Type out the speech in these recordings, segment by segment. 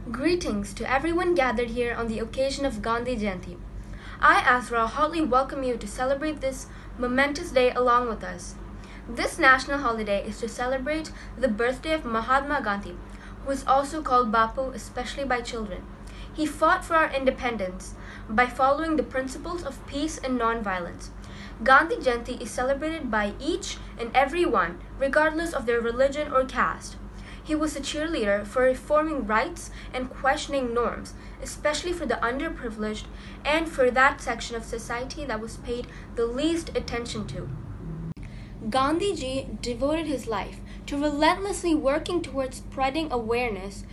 Greetings to everyone gathered here on the occasion of Gandhi Jayanti. I, Asra, heartily welcome you to celebrate this momentous day along with us. This national holiday is to celebrate the birthday of Mahatma Gandhi, who is also called Bapu, especially by children. He fought for our independence by following the principles of peace and non-violence. Gandhi Jayanti is celebrated by each and every one, regardless of their religion or caste. He was a cheerleader for reforming rights and questioning norms, especially for the underprivileged and for that section of society that was paid the least attention to. Gandhiji devoted his life to relentlessly working towards spreading awareness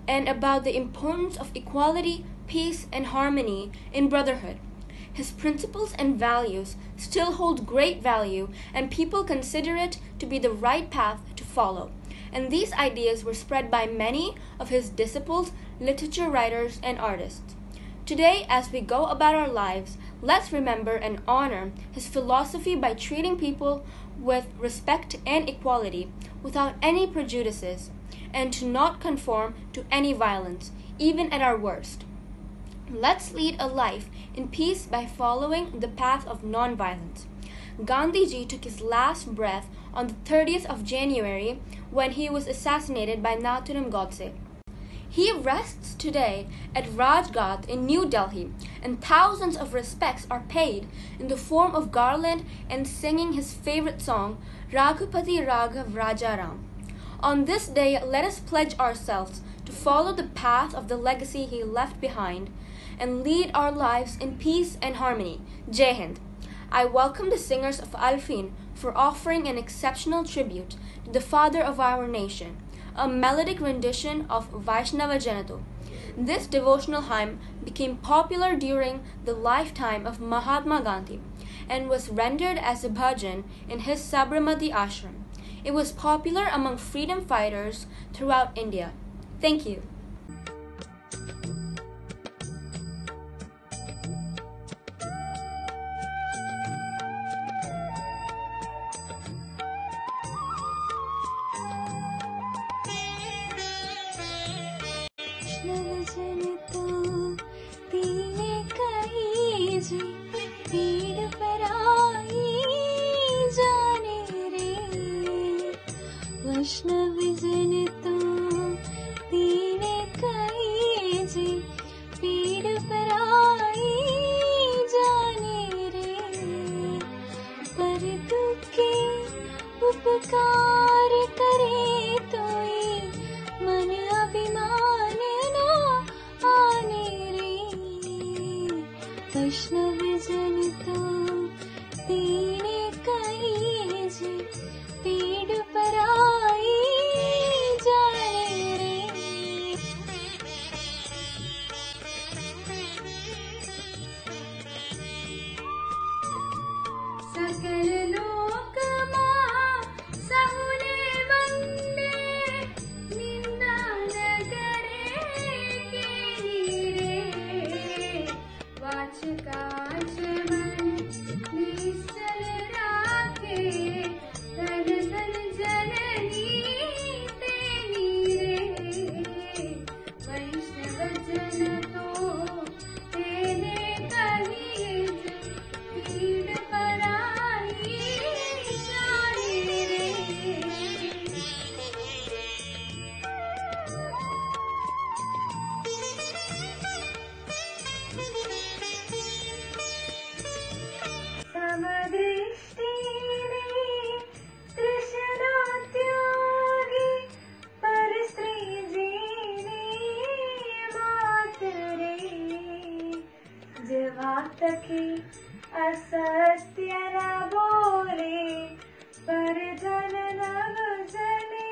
and about the importance of equality, peace, and harmony in brotherhood. His principles and values still hold great value, and people consider it to be the right path to follow. And these ideas were spread by many of his disciples, literature writers, and artists. Today, as we go about our lives, let's remember and honor his philosophy by treating people with respect and equality, without any prejudices, and to not conform to any violence, even at our worst. Let's lead a life in peace by following the path of non-violence. Gandhiji took his last breath on the 30th of January when he was assassinated by Nathuram Godse. He rests today at Rajghat in New Delhi, and thousands of respects are paid in the form of garland and singing his favorite song, Raghupati Raghav Rajaram. On this day, let us pledge ourselves to follow the path of the legacy he left behind and lead our lives in peace and harmony. Jai Hind. I welcome the singers of Alfeen for offering an exceptional tribute to the father of our nation, a melodic rendition of Vaishnava Janatu. This devotional hymn became popular during the lifetime of Mahatma Gandhi and was rendered as a bhajan in his Sabarmati ashram. It was popular among freedom fighters throughout India. Thank you. वैष्णव जन तो दीन कहे जी पीड़ पर आई जाने रे पर दुखे उपकार करे तोई मन अभिमान ना आने रे वैष्णव जन तो दीन कहे जी पीड़ पर आई जाने रे सकल लोक सहुने वंदे निंदा न करे के रे वाच काच मन निश्चल राखे धन धन जननी तेरी रे वैष्णव जन तो तेने कही पीड़ पर आई जाने रे समदृष्टि तृष्णा त्यागी पर स्त्री जीने मात रे जवा तकी असत्य न बोले पर जन नव जने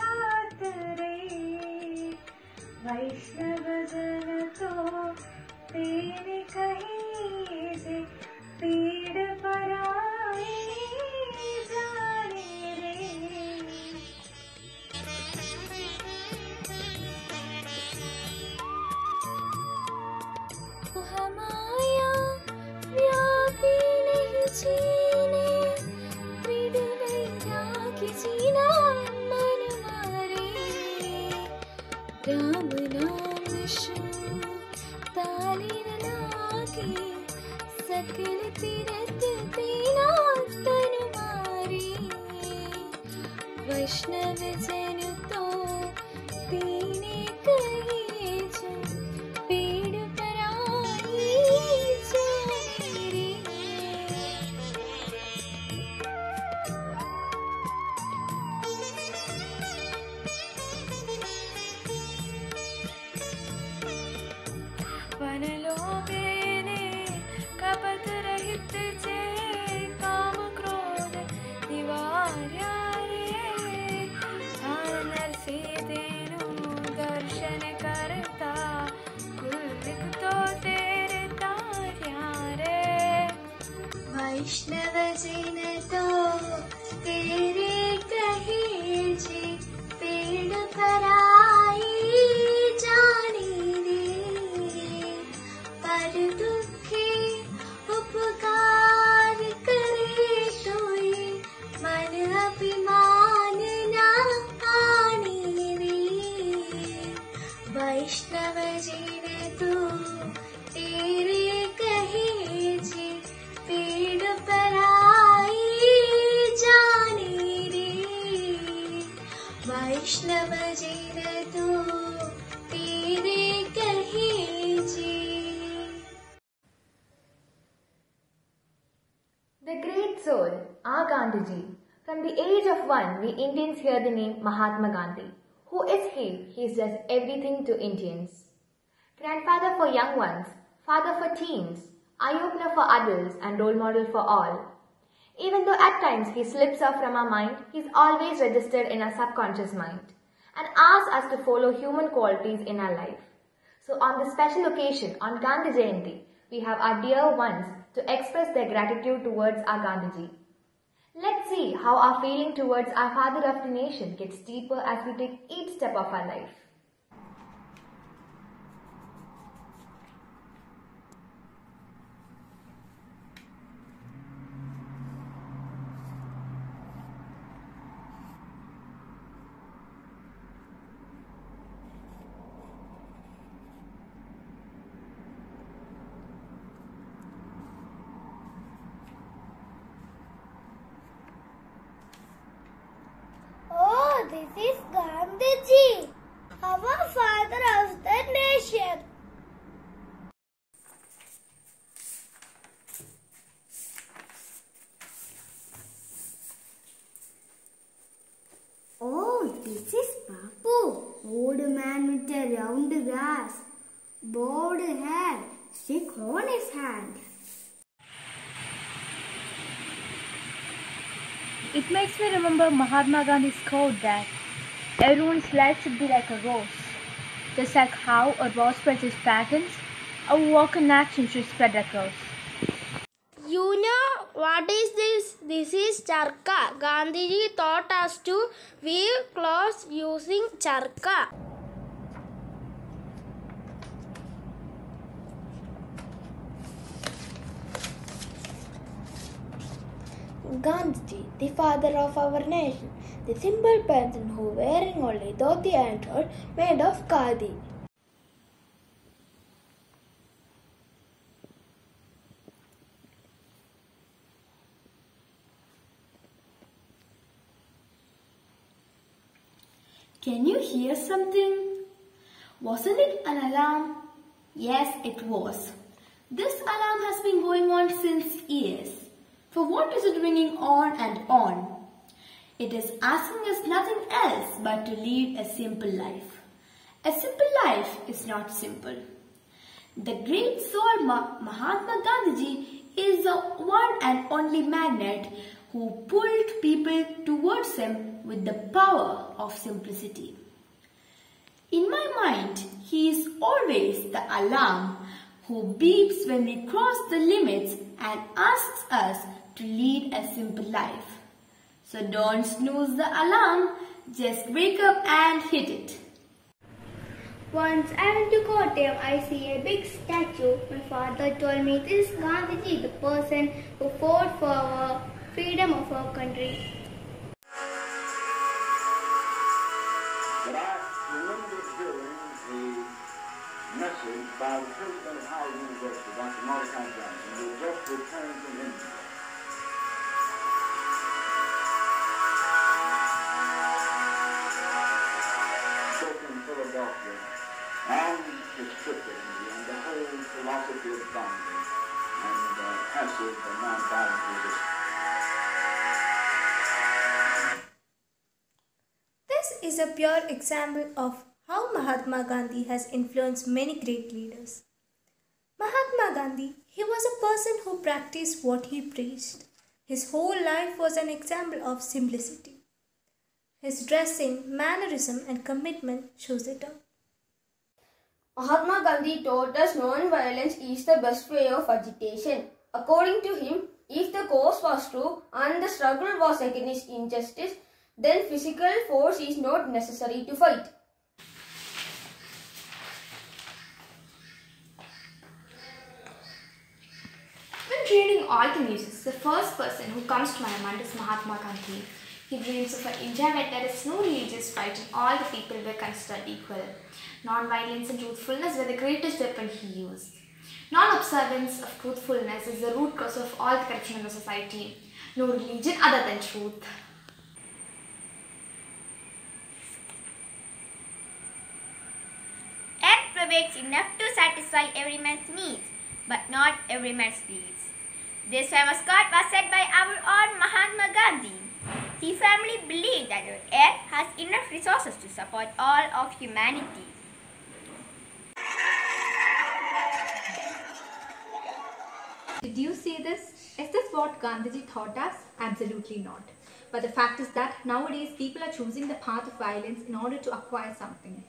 हाथ रे वैष्णव जन तो तेरे कहीं से पीड़ पर आई जाने रे माया व्यापी नहीं जीने पीड़ वैराग्य जीना मन मारे राम नाम वैष्णव जन तो तेने कहिए जो पेड़ पर आई जाने रे। वन लोभेने कपट रहित जे काम क्रोध निवार्या रे। ध्यान से तेनु दर्शन करता कुल तो तेरे तार्या रे। वैष्णव जन तो तेरे कहे जे पेड़ पर आई जाने रे। पर दुखे उपकार करे तोय मन अभिमान ना आने रे। वैष्णव जन तो तेरे कहे जे पेड़ पर आई जाने रे। वैष्णव जन तो तेरे कहे जे। The great soul, our Gandhiji. From the age of 1, we Indians hear the name Mahatma Gandhi. Who is he? He does everything to Indians. Grandfather for young ones, father for teens, eye-opener for adults and role model for all. Even though at times he slips off from our mind, he's always registered in our subconscious mind and asks us to follow human qualities in our life. So on this special occasion, on Gandhi Jayanti, we have our dear ones to express their gratitude towards our Gandhiji. Let's see how our feeling towards our father of the nation gets deeper as we take each step of our life. Oh, this is Gandhiji, our father of the nation. Oh, this is Bapu, old man with a round glass, bald hair, stick on his hand. It makes me remember Mahatma Gandhi's quote that everyone's life should be like a rose. Just like how a rose spreads its fragrance, our work and action should spread across. You know what is this? This is charka. Gandhiji taught us to weave clothes using charka. Gandhiji, the father of our nation, the simple person who wearing only dhoti and shirt made of khadi. Can you hear something? Wasn't it an alarm? Yes, it was. This alarm has been going on since years. For what is it ringing on and on? It is asking us nothing else but to lead a simple life. A simple life is not simple. The great soul Mahatma Gandhiji is the one and only magnet who pulled people towards him with the power of simplicity. In my mind, he is always the alarm who beeps when we cross the limits and asks us to lead a simple life. So don't snooze the alarm, just wake up and hit it. Once I went to Kottayam, I see a big statue. My father told me this is Gandhiji, the person who fought for our freedom of our country. But I remember hearing a message by the president of Howard University, Dr. Mordecai Johnson, who just returned from India. is a pure example of how Mahatma Gandhi has influenced many great leaders. Mahatma Gandhi, he was a person who practiced what he preached. His whole life was an example of simplicity. His dressing, mannerism and commitment shows it all. Mahatma Gandhi taught us non-violence is the best way of agitation. According to him, if the cause was true and the struggle was against injustice, then physical force is not necessary to fight. When reading all the news, the first person who comes to my mind is Mahatma Gandhi. He dreams of an India where there is no religious fight and all the people were considered equal. Non-violence and truthfulness were the greatest weapon he used. Non-observance of truthfulness is the root cause of all the corruption in the society. No religion other than truth. Earth provides enough to satisfy every man's needs, but not every man's needs. This famous quote was said by our own Mahatma Gandhi. He firmly believed that our earth has enough resources to support all of humanity. Did you see this? Is this what Gandhiji taught us? Absolutely not. But the fact is that nowadays people are choosing the path of violence in order to acquire something.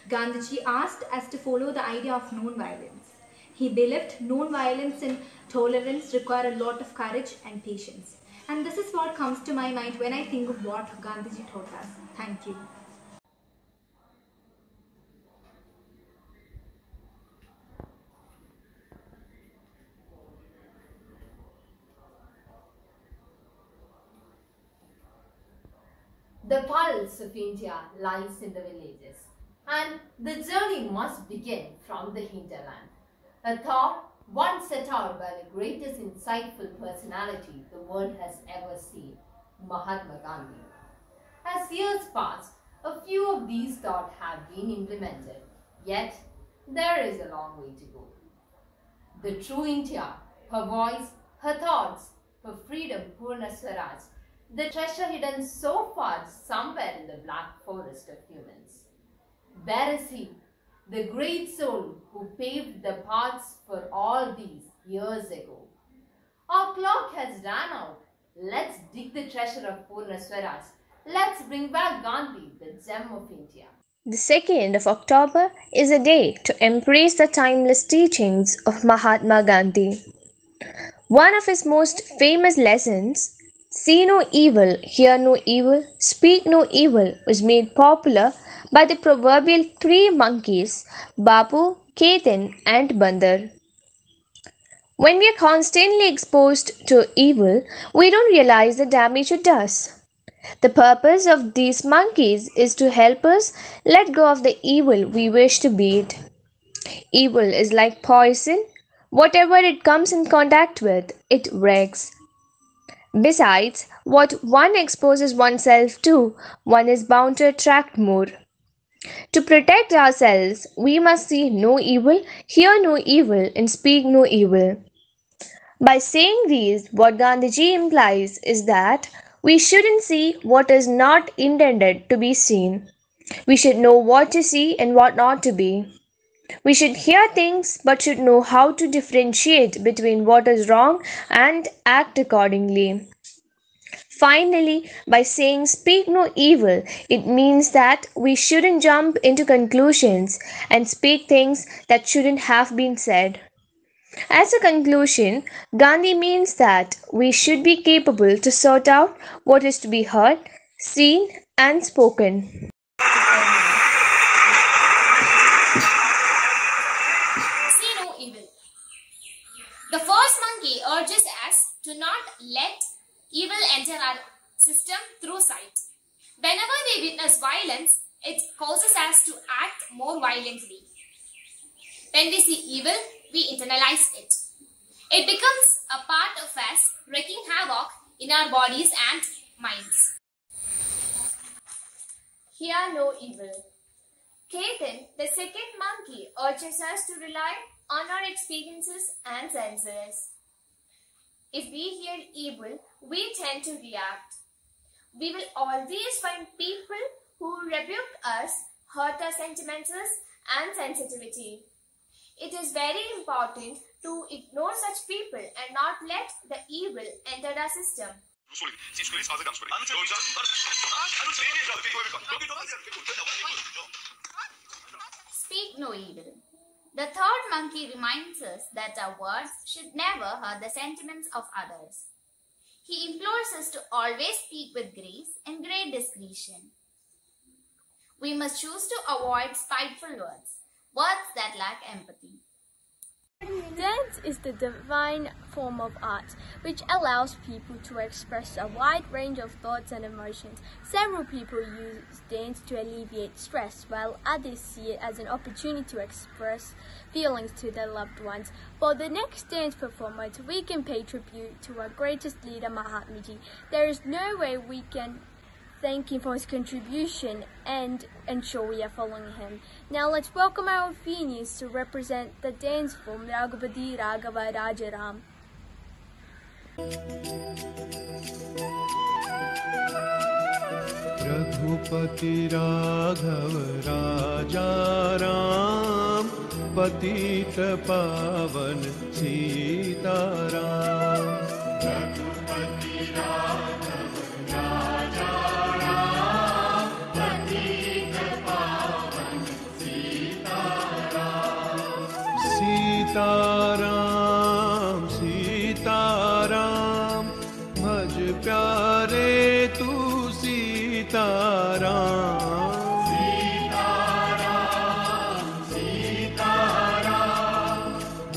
Gandhiji asked us to follow the idea of non-violence. He believed non-violence and tolerance require a lot of courage and patience. And this is what comes to my mind when I think of what Gandhiji taught us. Thank you. The pulse of India lies in the villages, and the journey must begin from the hinterland. A thought once set out by the greatest insightful personality the world has ever seen, Mahatma Gandhi. As years passed, a few of these thoughts have been implemented, yet there is a long way to go. The true India, her voice, her thoughts, her freedom, Purna Swaraj, the treasure hidden so far somewhere in the black forest of humans. Where is he, the great soul who paved the paths for all these years ago? Our clock has run out. Let's dig the treasure of Purna Swaraj. Let's bring back Gandhi, the gem of India. The 2nd of October is a day to embrace the timeless teachings of Mahatma Gandhi. One of his most famous lessons, see no evil, hear no evil, speak no evil, was made popular by the proverbial three monkeys, Bapu, Ketan and Bandar. When we are constantly exposed to evil, we don't realize the damage it does. The purpose of these monkeys is to help us let go of the evil we wish to beat. Evil is like poison. Whatever it comes in contact with, it wrecks. Besides, what one exposes oneself to, one is bound to attract more. To protect ourselves, we must see no evil, hear no evil, and speak no evil. By saying these, what Gandhiji implies is that we shouldn't see what is not intended to be seen. We should know what to see and what not to be. We should hear things but should know how to differentiate between what is wrong and act accordingly. Finally, by saying speak no evil, it means that we shouldn't jump into conclusions and speak things that shouldn't have been said. As a conclusion, Gandhi means that we should be capable to sort out what is to be heard, seen, and spoken. See no evil. The first monkey urges us to not let evil enter our system through sight. Whenever we witness violence, it causes us to act more violently. When we see evil, we internalize it. It becomes a part of us, wreaking havoc in our bodies and minds. Hear no evil. Ketan, the second monkey, urges us to rely on our experiences and senses. If we hear evil, we tend to react. We will always find people who rebuked us, hurt our sentiments and sensitivity. It is very important to ignore such people and not let the evil enter our system. Speak no evil. The third monkey reminds us that our words should never hurt the sentiments of others. He implores us to always speak with grace and great discretion. We must choose to avoid spiteful words that lack empathy. Dance is the divine form of art, which allows people to express a wide range of thoughts and emotions. Several people use dance to alleviate stress, while others see it as an opportunity to express feelings to their loved ones. For the next dance performance, we can pay tribute to our greatest leader, Mahatma. There is no way we can thank him for his contribution and ensure we are following him. Now let's welcome our Alfeenians to represent the dance form Raghupati Raghava Rajaram. Raghupati Raghava Rajaram Patita Pavan Sitaram. Raghupati Raghava Sitaram Sitaram भज प्यारे तू सीताराम सीताराम सीताराम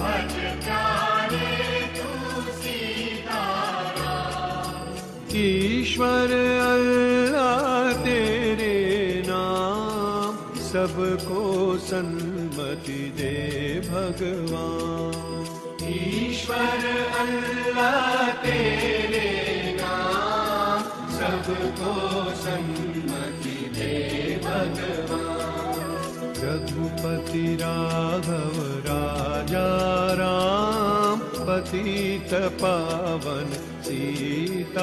भज प्यारे तू सीताराम ईश्वर अल्लाह तेरे नाम सबको सन्मति दे भगवान। ईश्वर अल्लाह तेरे नाम सबको सन्मति दे भगवान। रघुपति राघव राजा राम पतित पावन सीताराम।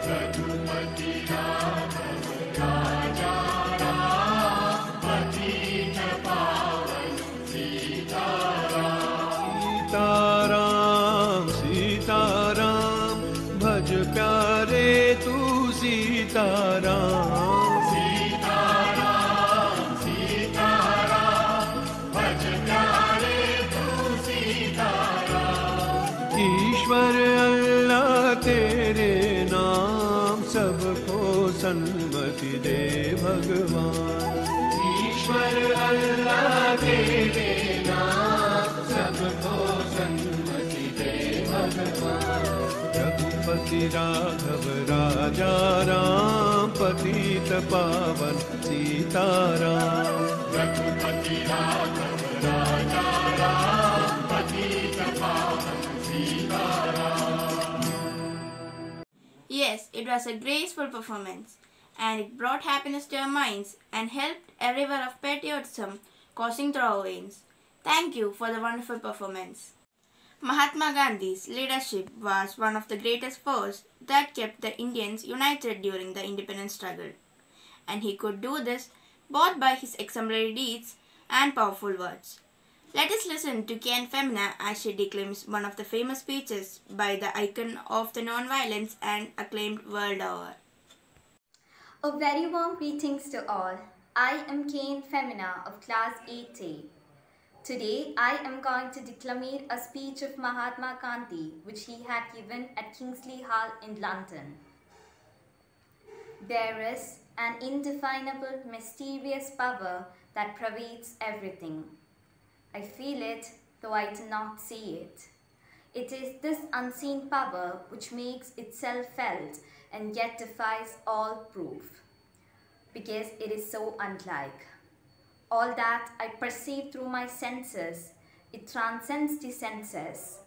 रघुपति राघव राजा राम पतित पावन सीताराम सीताराम भज प्यारे तू सीताराम सीताराम सीताराम भज प्यारे तू सीताराम। ईश्वर अल्लाह तेरे नाम सबको सन्मति दे भगवान। ईश्वर अल्लाह तेरे नाम सबको सन्मति दे भगवान। रघुपति राघव राजा राम पतित पावन सीताराम। रघुपति राघव राजा राम पतित पावन Sitaram. Yes, it was a graceful performance, and it brought happiness to our minds and helped a river of patriotism coursing through our veins. Thank you for the wonderful performance. Mahatma Gandhi's leadership was one of the greatest forces that kept the Indians united during the independence struggle, and he could do this both by his exemplary deeds and powerful words. Let us listen to Kian Femina as she declaims one of the famous speeches by the icon of the non-violence and acclaimed world over. A very warm greetings to all. I am Kian Femina of class 8A. Today I am going to declaim a speech of Mahatma Gandhi which he had given at Kingsley Hall in London. There is an indefinable, mysterious power that pervades everything. I feel it, though I do not see it. It is this unseen power which makes itself felt and yet defies all proof, because it is so unlike. All that I perceive through my senses, it transcends the senses,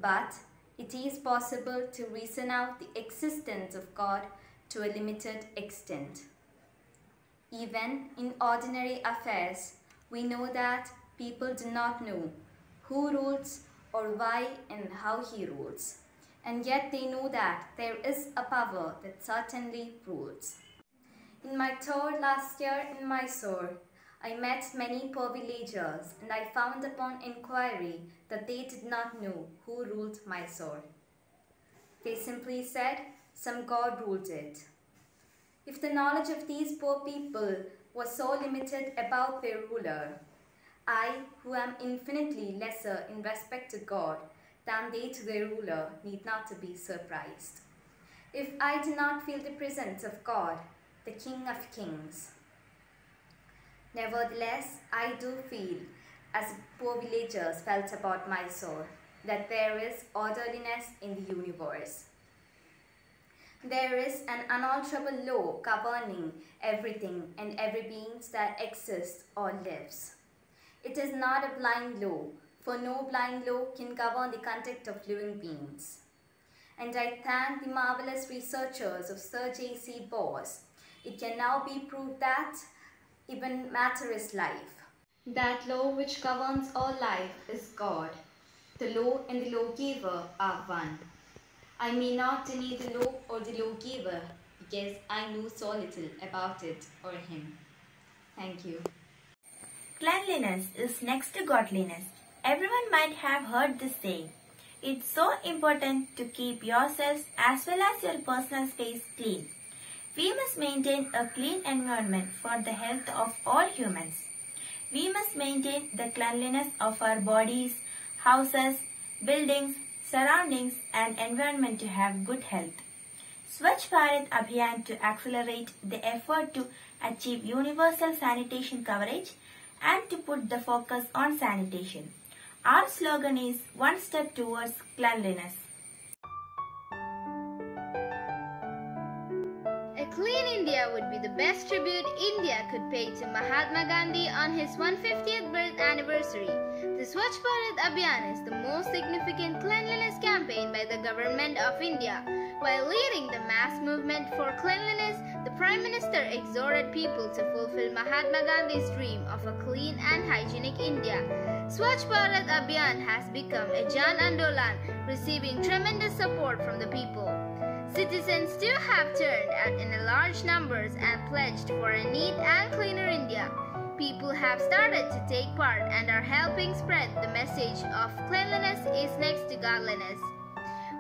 but it is possible to reason out the existence of God to a limited extent. Even in ordinary affairs, we know that people do not know who rules or why and how he rules, and yet they know that there is a power that certainly rules. In my tour last year in Mysore, I met many poor villagers and I found upon inquiry that they did not know who ruled Mysore. They simply said some god ruled it. If the knowledge of these poor people was so limited about their ruler, I, who am infinitely lesser in respect to God than they to their ruler, need not to be surprised. If I do not feel the presence of God, the King of Kings. Nevertheless, I do feel, as poor villagers felt about Mysore, that there is orderliness in the universe. There is an unalterable law governing everything and every being that exists or lives. It is not a blind law, for no blind law can govern the conduct of living beings. And I thank the marvelous researchers of Sir J.C. Bose. It can now be proved that even matter is life. That law which governs all life is God. The law and the lawgiver are one. I may not deny the law or the lawgiver because I know so little about it or him. Thank you. Cleanliness is next to godliness. Everyone might have heard this saying. It's so important to keep yourselves as well as your personal space clean. We must maintain a clean environment for the health of all humans. We must maintain the cleanliness of our bodies, houses, buildings, surroundings and environment to have good health. Swachh Bharat Abhiyan to accelerate the effort to achieve universal sanitation coverage and to put the focus on sanitation. Our slogan is one step towards cleanliness. A clean India would be the best tribute India could pay to Mahatma Gandhi on his 150th birth anniversary. The Swachh Bharat Abhiyan is the most significant cleanliness campaign by the government of India. While leading the mass movement for cleanliness, the Prime Minister exhorted people to fulfill Mahatma Gandhi's dream of a clean and hygienic India. Swachh Bharat Abhiyan has become a Jan Andolan, receiving tremendous support from the people. Citizens too have turned out in large numbers and pledged for a neat and cleaner India. People have started to take part and are helping spread the message of cleanliness is next to godliness.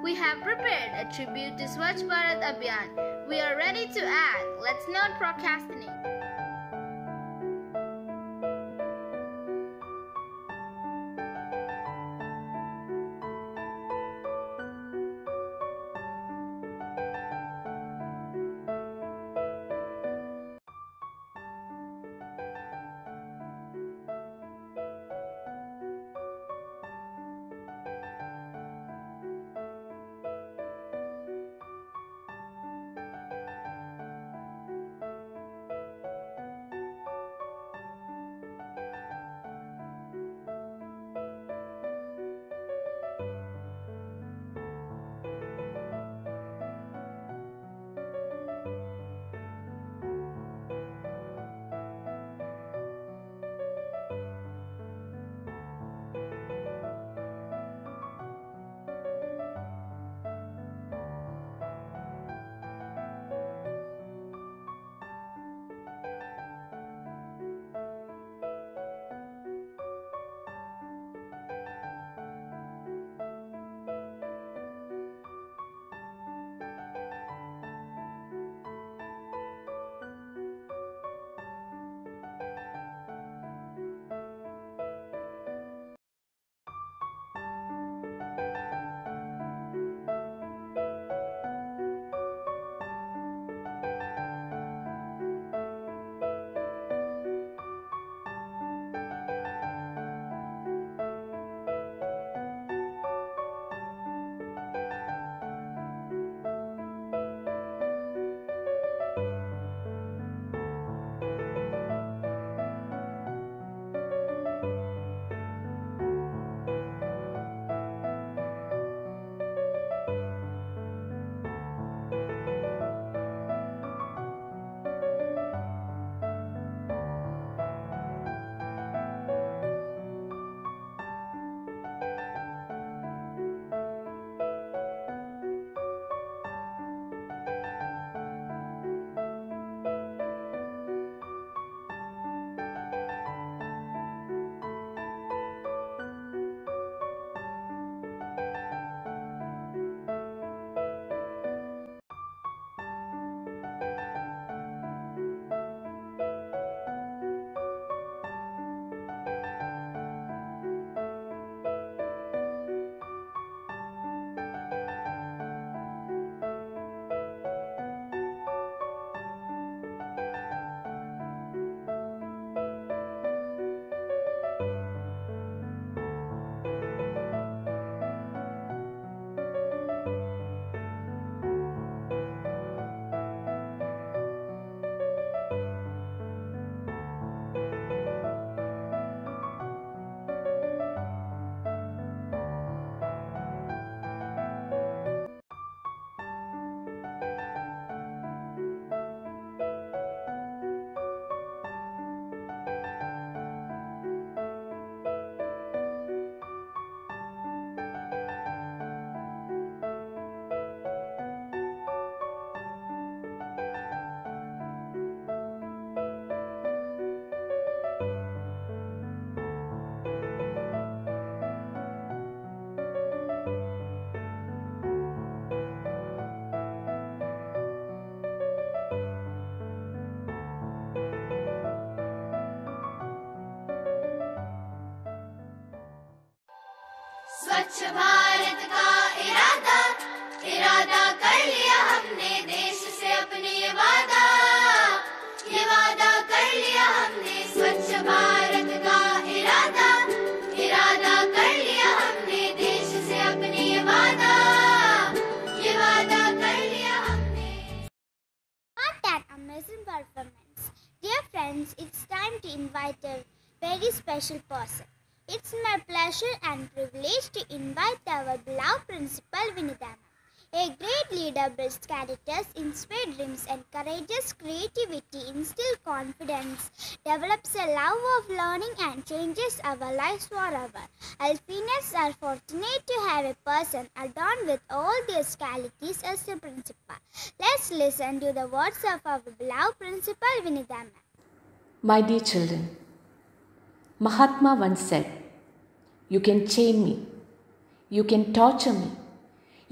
We have prepared a tribute to Swachh Bharat Abhiyan. We are ready to act. Let's not procrastinate. स्वच्छ भारत का इरादा इरादा कर लिया हमने देश से अपने ये वादा कर लिया हमने स्वच्छ भारत का इरादा कर लिया हमने देश से अपने ये वादा कर लिया हमने. What an amazing performance. Dear friends, it's time to invite a very special person. It's my pleasure and privilege to invite our beloved Principal Vinitha. A great leader builds characters, inspires dreams, encourages creativity, instills confidence, develops a love of learning and changes our lives forever. Alfeenians are fortunate to have a person adorned with all these qualities as a principal. Let's listen to the words of our beloved Principal Vinitha. My dear children, Mahatma once said, "You can chain me, you can torture me,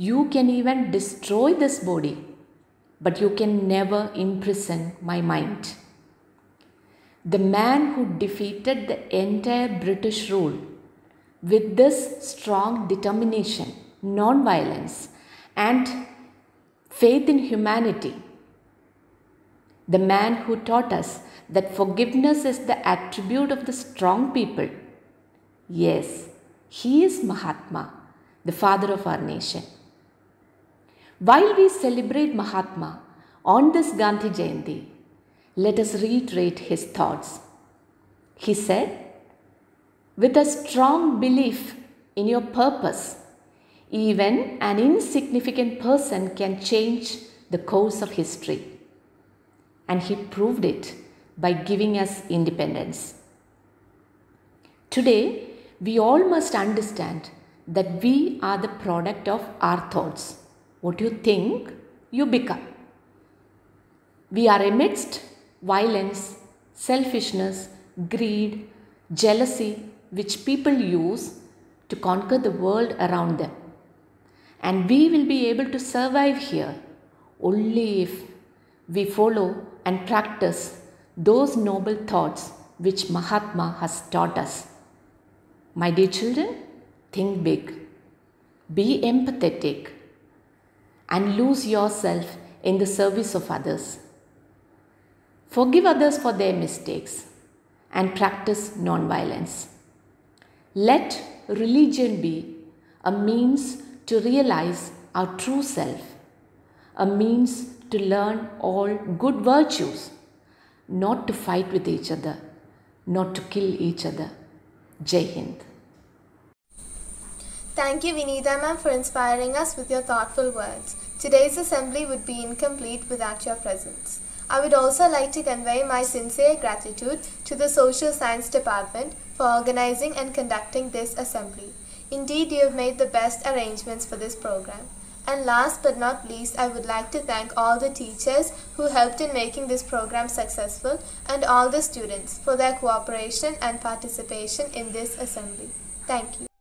you can even destroy this body, but you can never imprison my mind." The man who defeated the entire British rule with this strong determination, non-violence, and faith in humanity, the man who taught us that forgiveness is the attribute of the strong people. Yes, he is Mahatma, the father of our nation. While we celebrate Mahatma on this Gandhi Jayanti, let us reiterate his thoughts. He said, "With a strong belief in your purpose, even an insignificant person can change the course of history." And he proved it by giving us independence. Today, we all must understand that we are the product of our thoughts. What you think, you become. We are amidst violence, selfishness, greed, jealousy, which people use to conquer the world around them. And we will be able to survive here only if we follow and practice those noble thoughts which Mahatma has taught us. My dear children, think big, be empathetic, and lose yourself in the service of others. Forgive others for their mistakes and practice non-violence. Let religion be a means to realize our true self, a means to learn all good virtues, not to fight with each other, not to kill each other. Jai Hind. Thank you, Vinitha ma'am, for inspiring us with your thoughtful words. Today's assembly would be incomplete without your presence. I would also like to convey my sincere gratitude to the Social Science Department for organizing and conducting this assembly. Indeed, you have made the best arrangements for this program. And last but not least, I would like to thank all the teachers who helped in making this program successful and all the students for their cooperation and participation in this assembly. Thank you.